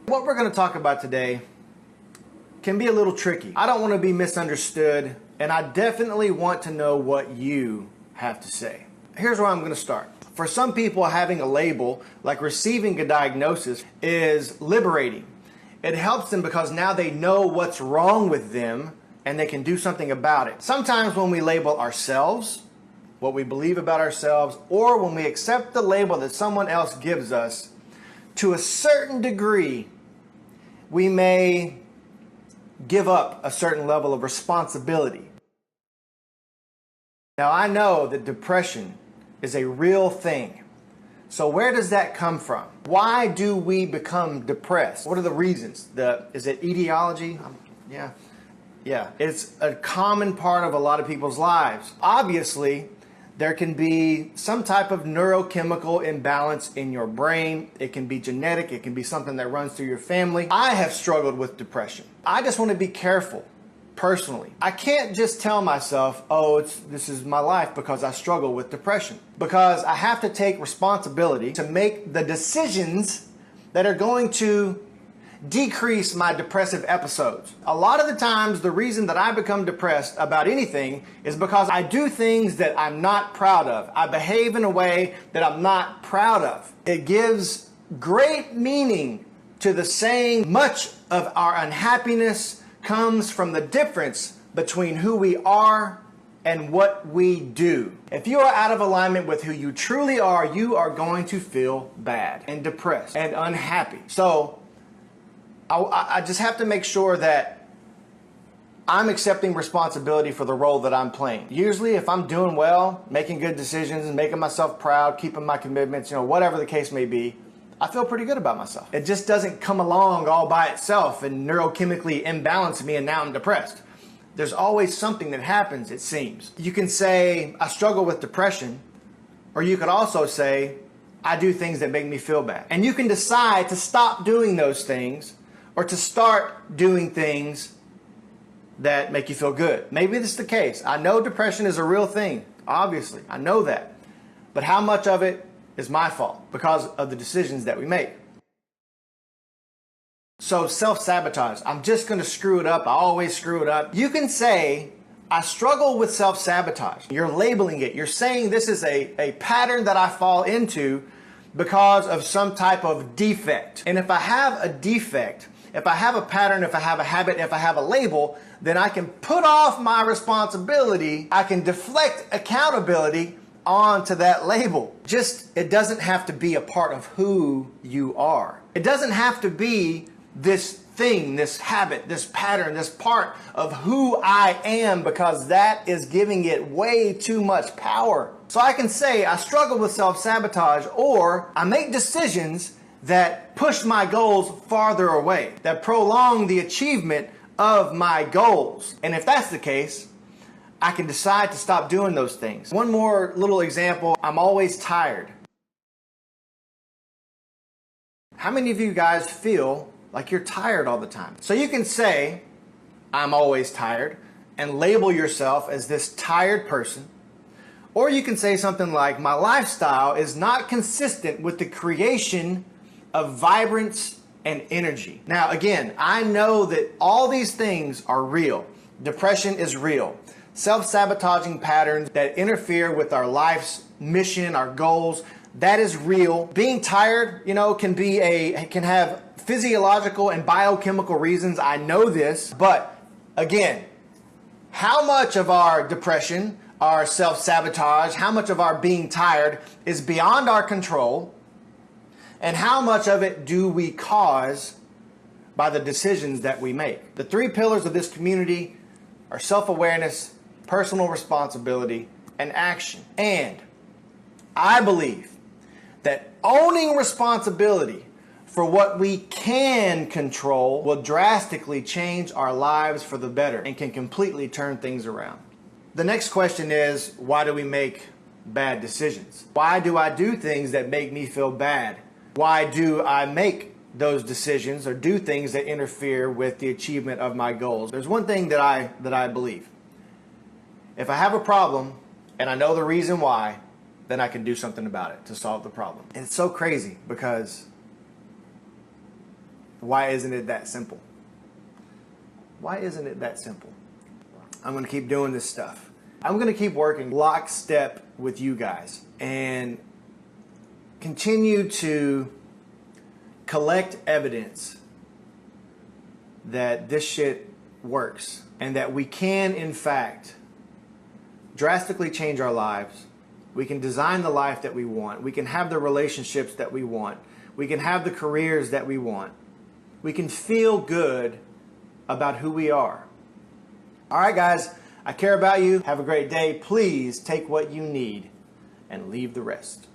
What we're going to talk about today can be a little tricky. I don't want to be misunderstood, and I definitely want to know what you have to say. Here's where I'm going to start. For some people, having a label, like receiving a diagnosis, is liberating. It helps them because now they know what's wrong with them and they can do something about it. Sometimes when we label ourselves, what we believe about ourselves, or when we accept the label that someone else gives us, to a certain degree, we may give up a certain level of responsibility. Now, I know that depression is a real thing. So where does that come from? Why do we become depressed? What are the reasons? Is it etiology? Yeah. It's a common part of a lot of people's lives. Obviously, there can be some type of neurochemical imbalance in your brain. It can be genetic. It can be something that runs through your family. I have struggled with depression. I just want to be careful personally. I can't just tell myself, oh, this is my life because I struggle with depression. Because I have to take responsibility to make the decisions that are going to decrease my depressive episodes. A lot of the times, the reason that I become depressed about anything is because I do things that I'm not proud of. I behave in a way that I'm not proud of. It gives great meaning to the saying, much of our unhappiness comes from the difference between who we are and what we do. If you are out of alignment with who you truly are, you are going to feel bad and depressed and unhappy. So I just have to make sure that I'm accepting responsibility for the role that I'm playing. Usually if I'm doing well, making good decisions, making myself proud, keeping my commitments, whatever the case may be, I feel pretty good about myself. It just doesn't come along all by itself and neurochemically imbalance me and now I'm depressed. There's always something that happens, it seems. You can say, I struggle with depression, or you could also say, I do things that make me feel bad. And you can decide to stop doing those things or to start doing things that make you feel good. Maybe this is the case. I know depression is a real thing, obviously. I know that. But how much of it is my fault because of the decisions that we make? So self-sabotage. I'm just going to screw it up. I always screw it up. You can say, I struggle with self-sabotage. You're labeling it. You're saying this is a pattern that I fall into because of some type of defect. And if I have a defect, if I have a pattern, if I have a habit, if I have a label, then I can put off my responsibility. I can deflect accountability onto that label. It doesn't have to be a part of who you are. It doesn't have to be this thing, this habit, this pattern, this part of who I am, because that is giving it way too much power. So I can say I struggle with self-sabotage, or I make decisions that push my goals farther away, that prolong the achievement of my goals. And if that's the case, I can decide to stop doing those things. One more little example, I'm always tired. How many of you guys feel like you're tired all the time? So you can say, I'm always tired, and label yourself as this tired person. Or you can say something like, my lifestyle is not consistent with the creation of vibrance and energy. Now, again, I know that all these things are real. Depression is real. Self-sabotaging patterns that interfere with our life's mission, our goals, that is real. Being tired, can have physiological and biochemical reasons. I know this, but again, how much of our depression, our self-sabotage, how much of our being tired is beyond our control, and how much of it do we cause by the decisions that we make? The three pillars of this community are self-awareness, personal responsibility, and action. And I believe that owning responsibility for what we can control will drastically change our lives for the better and can completely turn things around. The next question is, why do we make bad decisions? Why do I do things that make me feel bad? Why do I make those decisions or do things that interfere with the achievement of my goals? There's one thing that I believe. If I have a problem and I know the reason why, then I can do something about it to solve the problem. And it's so crazy because Why isn't it that simple? Why isn't it that simple? I'm going to keep doing this stuff. I'm going to keep working lockstep with you guys and continue to collect evidence that this shit works and that we can, in fact, drastically change our lives. We can design the life that we want. We can have the relationships that we want. We can have the careers that we want. We can feel good about who we are. All right, guys, I care about you. Have a great day. Please take what you need and leave the rest.